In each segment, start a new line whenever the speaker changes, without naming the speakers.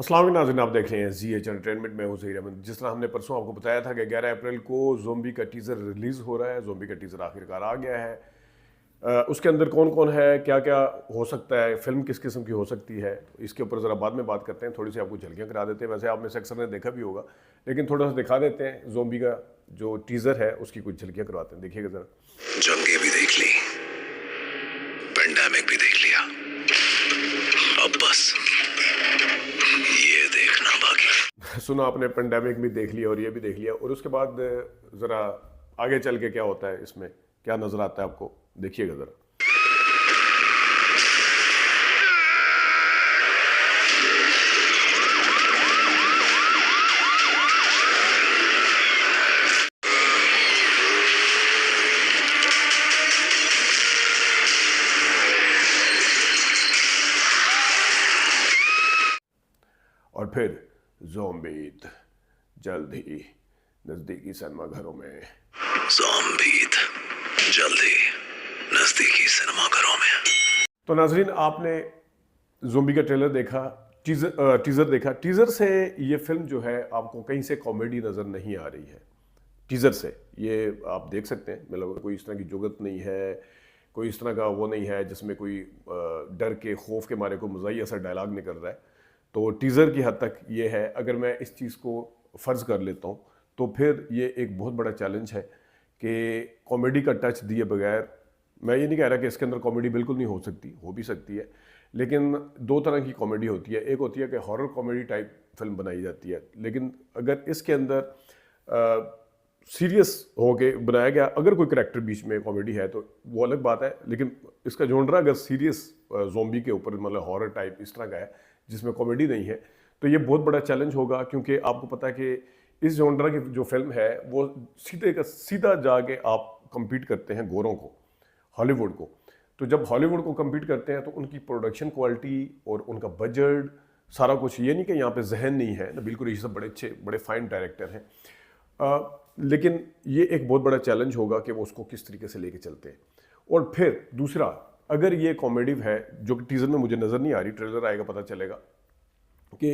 अस्सलाम वालेकुम नाज़रीन, आप देख रहे हैं ZH एंटरटेनमेंट में हूं ज़हीर अहमद। जिस तरह हमने परसों आपको बताया था कि 11 अप्रैल को ज़ोंबी का टीज़र रिलीज़ हो रहा है। ज़ोंबी का टीज़र आखिरकार आ गया है। उसके अंदर कौन कौन है, क्या क्या हो सकता है, फिल्म किस किस्म की हो सकती है, इसके ऊपर ज़रा बाद में बात करते हैं। थोड़ी सी आपको झलकियाँ करा देते हैं। वैसे आप में से अक्सर ने देखा भी होगा, लेकिन थोड़ा सा दिखा देते हैं। ज़ोंबी का जो टीज़र है उसकी कुछ झलकियाँ करवाते हैं, देखिएगा ज़रा।
जंगे भी देख ली, पेंडेमिक भी देख लिया, अब बस ये देखना बाकी।
सुना आपने, पेंडेमिक भी देख लिया और ये भी देख लिया, और उसके बाद ज़रा आगे चल के क्या होता है, इसमें क्या नज़र आता है आपको, देखिएगा ज़रा। और फिर ज़ोंबीद जल्द ही नज़दीकी सिनेमा घरों में।
ज़ॉम्बीद जल्दी नजदीकी सिनेमा घरों में।
तो नाजरीन, आपने ज़ोंबी का ट्रेलर देखा, टीज़र देखा। टीज़र से ये फिल्म जो है आपको कहीं से कॉमेडी नज़र नहीं आ रही है। टीज़र से ये आप देख सकते हैं, मतलब कोई इस तरह की जुगत नहीं है, कोई इस तरह का वो नहीं है जिसमें कोई डर के खौफ के मारे कोई मज़ाही ऐसा डायलॉग निकल रहा है। तो टीज़र की हद तक ये है। अगर मैं इस चीज़ को फ़र्ज़ कर लेता हूँ तो फिर ये एक बहुत बड़ा चैलेंज है कि कॉमेडी का टच दिए बगैर, मैं ये नहीं कह रहा कि इसके अंदर कॉमेडी बिल्कुल नहीं हो सकती, हो भी सकती है, लेकिन दो तरह की कॉमेडी होती है। एक होती है कि हॉरर कॉमेडी टाइप फिल्म बनाई जाती है, लेकिन अगर इसके अंदर सीरियस होके बनाया गया, अगर कोई करैक्टर बीच में कॉमेडी है तो वो अलग बात है, लेकिन इसका जोनरा अगर सीरियस ज़ोंबी के ऊपर, मतलब हॉरर टाइप इस तरह का है जिसमें कॉमेडी नहीं है, तो ये बहुत बड़ा चैलेंज होगा। क्योंकि आपको पता है कि इस जोनरा की जो फिल्म है वो सीधे का सीधा जाके आप compete करते हैं गोरों को, हॉलीवुड को। तो जब हॉलीवुड को compete करते हैं तो उनकी प्रोडक्शन क्वालिटी और उनका बजट, सारा कुछ, ये नहीं कि यहाँ पे जहन नहीं है ना, बिल्कुल ये सब बड़े अच्छे बड़े फाइन डायरेक्टर हैं, लेकिन ये एक बहुत बड़ा चैलेंज होगा कि वो उसको किस तरीके से लेके चलते हैं। और फिर दूसरा, अगर ये कॉमेडी है, जो कि टीज़र में मुझे नज़र नहीं आ रही, ट्रेलर आएगा पता चलेगा कि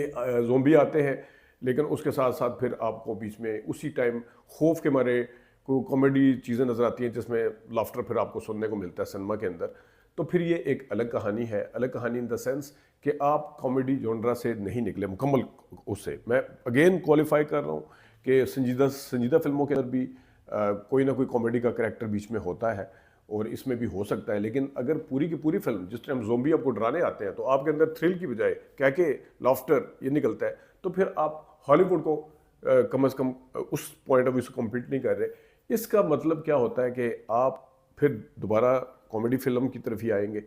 ज़ोंबी आते हैं, लेकिन उसके साथ साथ फिर आपको बीच में उसी टाइम खौफ के मारे को कॉमेडी चीज़ें नज़र आती हैं जिसमें लाफ्टर फिर आपको सुनने को मिलता है सिनेमा के अंदर। तो फिर ये एक अलग कहानी है, अलग कहानी इन द सेंस कि आप कॉमेडी जॉनरा से नहीं निकले मुकम्मल। उससे मैं अगेन क्वालिफाई कर रहा हूँ कि संजीदा फिल्मों के अंदर भी कोई ना कोई कॉमेडी का करैक्टर बीच में होता है, और इसमें भी हो सकता है। लेकिन अगर पूरी की पूरी फिल्म, जिस टाइम ज़ोंबी आपको डराने आते हैं तो आपके अंदर थ्रिल की बजाय क्या के लाफ्टर ये निकलता है, तो फिर आप हॉलीवुड को कम अज़ कम उस पॉइंट ऑफ व्यू से कम्पीट नहीं कर रहे। इसका मतलब क्या होता है कि आप फिर दोबारा कॉमेडी फिल्म की तरफ ही आएंगे।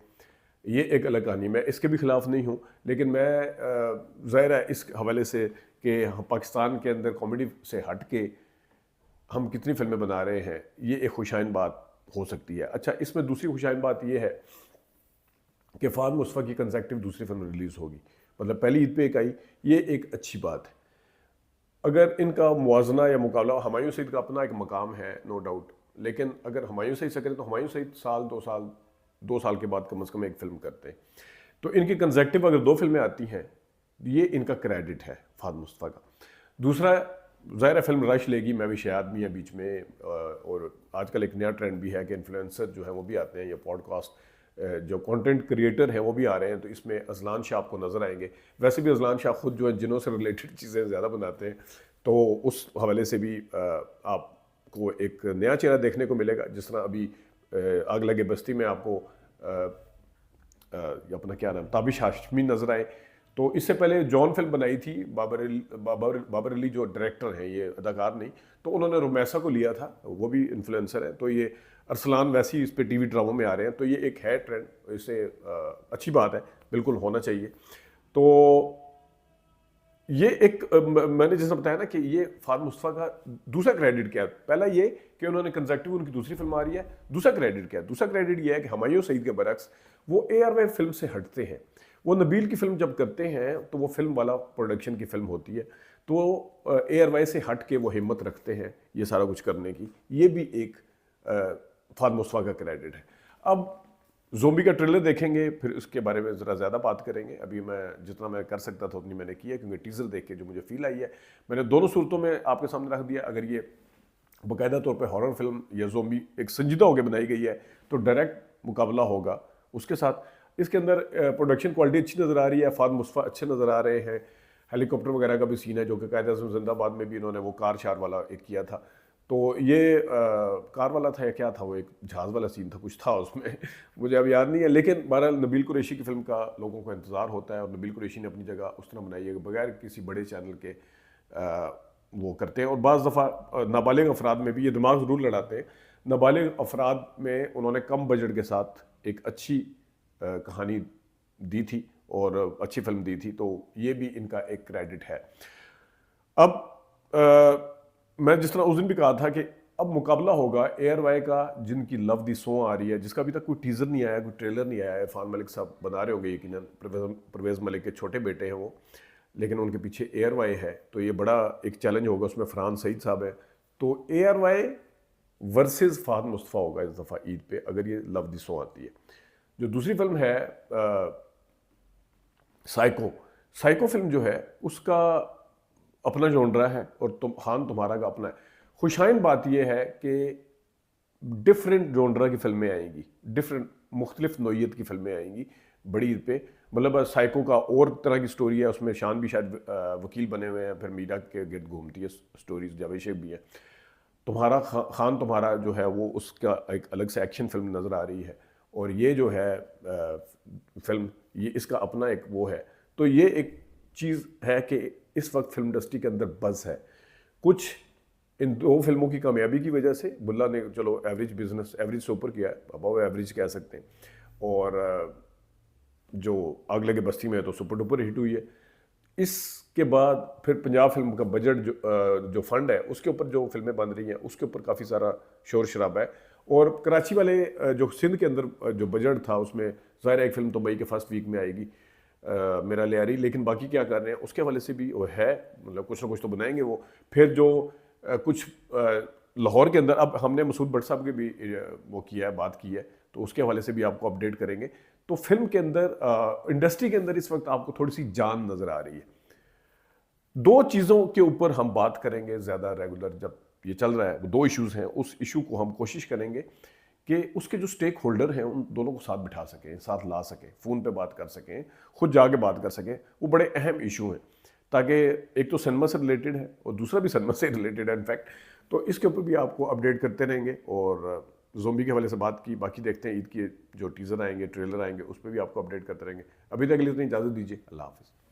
ये एक अलग कहानी, मैं इसके भी ख़िलाफ़ नहीं हूँ, लेकिन मैं ज़ाहिर है इस हवाले से कि पाकिस्तान के अंदर कॉमेडी से हट के हम कितनी फिल्में बना रहे हैं, ये एक खुशाइन बात हो सकती है। अच्छा, इसमें दूसरी खुशाइन बात ये है कि फ़ाद मुस्तफ़ा की कंसेक्टिव दूसरी फिल्म रिलीज़ होगी, मतलब पहली ईद पे एक आई, ये एक अच्छी बात है। अगर इनका मुवाजना या मुकाबला, हुमायूं सईद का अपना एक मकाम है नो डाउट, लेकिन अगर हुमायूं सईद से करें तो हुमायूं सईद दो साल के बाद कम अज़ कम एक फ़िल्म करते हैं। तो इनकी कंसेक्टिव अगर दो फिल्में आती हैं, ये इनका क्रेडिट है फ़ाद मुस्तफ़ा का। दूसरा, ज़ाहिर फिल्म रश लेगी, मैं भी शायद भी हैं बीच में, और आजकल एक नया ट्रेंड भी है कि इन्फ्लुएंसर जो है वो भी आते हैं, या पॉडकास्ट जो कंटेंट क्रिएटर हैं वो भी आ रहे हैं। तो इसमें अज़लान शाह आपको नज़र आएंगे। वैसे भी अज़लान शाह खुद जो है जिनों से रिलेटेड चीज़ें ज़्यादा बनाते हैं, तो उस हवाले से भी आपको एक नया चेहरा देखने को मिलेगा। जिस तरह अभी आग लगे बस्ती में आपको अपना क्या नाम, ताबिश हाशमी नज़र आए। तो इससे पहले जॉन फिल्म बनाई थी बाबर अली जो डायरेक्टर हैं, ये अदाकार नहीं, तो उन्होंने रुमैसा को लिया था, वो भी इन्फ्लुएंसर है। तो ये अरसलान वैसे ही इस पे टीवी ड्रामों में आ रहे हैं, तो ये एक है ट्रेंड, इससे अच्छी बात है, बिल्कुल होना चाहिए। तो ये एक मैंने जैसा बताया ना कि ये फ़ाद मुस्तफ़ा का दूसरा क्रेडिट क्या है। पहला ये कि उन्होंने कंसेक्टिव उनकी दूसरी फिल्म आ रही है। दूसरा क्रेडिट क्या है? दूसरा क्रेडिट ये है कि हुमायूं सईद के बरक्स वो ARY फिल्म से हटते हैं। वो नबील की फिल्म जब करते हैं तो वो फिल्म वाला प्रोडक्शन की फिल्म होती है, तो ARY से हट के वो हिम्मत रखते हैं ये सारा कुछ करने की। ये भी एक फ़ाद मुस्तफ़ा का क्रेडिट है। अब ज़ोंबी का ट्रेलर देखेंगे, फिर उसके बारे में ज़रा ज़्यादा बात करेंगे। अभी मैं जितना मैं कर सकता था उतनी मैंने की है, क्योंकि टीज़र देख के जो मुझे फील आई है, मैंने दोनों सूरतों में आपके सामने रख दिया। अगर ये बाकायदा तौर पे हॉरर फिल्म या ज़ोंबी एक संजीदा होकर बनाई गई है, तो डायरेक्ट मुकाबला होगा उसके साथ। इसके अंदर प्रोडक्शन क्वालिटी अच्छी नज़र आ रही है, फाद मुस्तफ़ा अच्छे नज़र आ रहे हैं, हेलीकॉप्टर वगैरह का भी सीन है, जो कि कायदे आज़म जिंदाबाद में भी इन्होंने वो कार शार वाला एक किया था। तो ये कार वाला था या क्या था, वो एक जहाज़ वाला सीन था, कुछ था उसमें मुझे अब याद नहीं है। लेकिन बहरहाल नबील कुरैशी की फ़िल्म का लोगों को इंतज़ार होता है, और नबील कुरैशी ने अपनी जगह उस तरह बनाई है बगैर किसी बड़े चैनल के वो करते हैं। और बाज़ दफ़ा नाबालिग अफराद में भी ये दिमाग ज़रूर लड़ाते हैं। नाबालिग अफराद में उन्होंने कम बजट के साथ एक अच्छी कहानी दी थी और अच्छी फिल्म दी थी, तो ये भी इनका एक क्रेडिट है। अब मैं जिस तरह उस दिन भी कहा था कि अब मुकाबला होगा एयरवाई का, जिनकी लव दी सॉ आ रही है, जिसका अभी तक कोई टीज़र नहीं आया, कोई ट्रेलर नहीं आया। इरफान मलिक साहब बना रहे होंगे यकीनन, परवेज़ मलिक के छोटे बेटे हैं वो, लेकिन उनके पीछे एयरवाई है, तो ये बड़ा एक चैलेंज होगा। उसमें फरहान सईद साहब है, तो एयरवाई वर्सेस फहद मुस्तफ़ा होगा इस दफ़ा ईद पे, अगर ये लव दी सॉ आती है। जो दूसरी फिल्म है साइको फिल्म जो है, उसका अपना जॉनरा है और खान तुम्हारा का अपना है। खुशाइन बात यह है कि डिफरेंट जॉनरा की फिल्में आएंगी, डिफरेंट मुख्तलिफ नौइयत की फिल्में आएंगी बड़ी ईद पे। मतलब साइको का और तरह की स्टोरी है, उसमें शान भी शायद वकील बने हुए हैं, फिर मीडिया के गिर्द घूमती है स्टोरीज, जावेद शेख भी है। तुम्हारा खान तुम्हारा जो है वो उसका एक अलग से एक्शन फिल्म नज़र आ रही है, और ये जो है फिल्म, ये इसका अपना एक वो है। तो ये एक चीज़ है कि इस वक्त फिल्म इंडस्ट्री के अंदर बज़ है। कुछ इन दो फिल्मों की कामयाबी की वजह से बुल्ला ने चलो एवरेज बिजनेस, एवरेज से ऊपर किया है, अबव एवरेज कह सकते हैं, और जो आग लगे बस्ती में है तो सुपर डुपर हिट हुई है। इसके बाद फिर पंजाब फिल्म का बजट जो फंड है उसके ऊपर जो फिल्में बन रही हैं उसके ऊपर काफ़ी सारा शोर शराबा है। और कराची वाले जो सिंध के अंदर जो बजट था उसमें ज़ाहिर एक फिल्म तो मई के फर्स्ट वीक में आएगी मेरा ले आ रही, लेकिन बाकी क्या कर रहे हैं उसके हवाले से भी वो है, मतलब कुछ ना कुछ तो बनाएंगे वो। फिर जो कुछ लाहौर के अंदर, अब हमने मसूद भट्ट साहब के भी वो किया है, बात की है, तो उसके हवाले से भी आपको अपडेट करेंगे। तो फिल्म के अंदर इंडस्ट्री के अंदर इस वक्त आपको थोड़ी सी जान नज़र आ रही है। दो चीज़ों के ऊपर हम बात करेंगे ज़्यादा रेगुलर, जब ये चल रहा है, दो इश्यूज़ हैं, उस इशू को हम कोशिश करेंगे कि उसके जो स्टेक होल्डर हैं उन दोनों को साथ बिठा सकें, साथ ला सकें, फ़ोन पे बात कर सकें, खुद जाके बात कर सकें। वो बड़े अहम इशू हैं, ताकि एक तो सिनेमा से रिलेटेड है और दूसरा भी सिनेमा से रिलेटेड है इनफैक्ट। तो इसके ऊपर भी आपको अपडेट करते रहेंगे। और ज़ोंबी के हवाले से बात की, बाकी देखते हैं ईद के जो टीज़र आएंगे, ट्रेलर आएंगे, उस पर भी आपको अपडेट करते रहेंगे। अभी तक के लिए इतनी इजाज़त दीजिए, अल्लाह हाफ़िज़।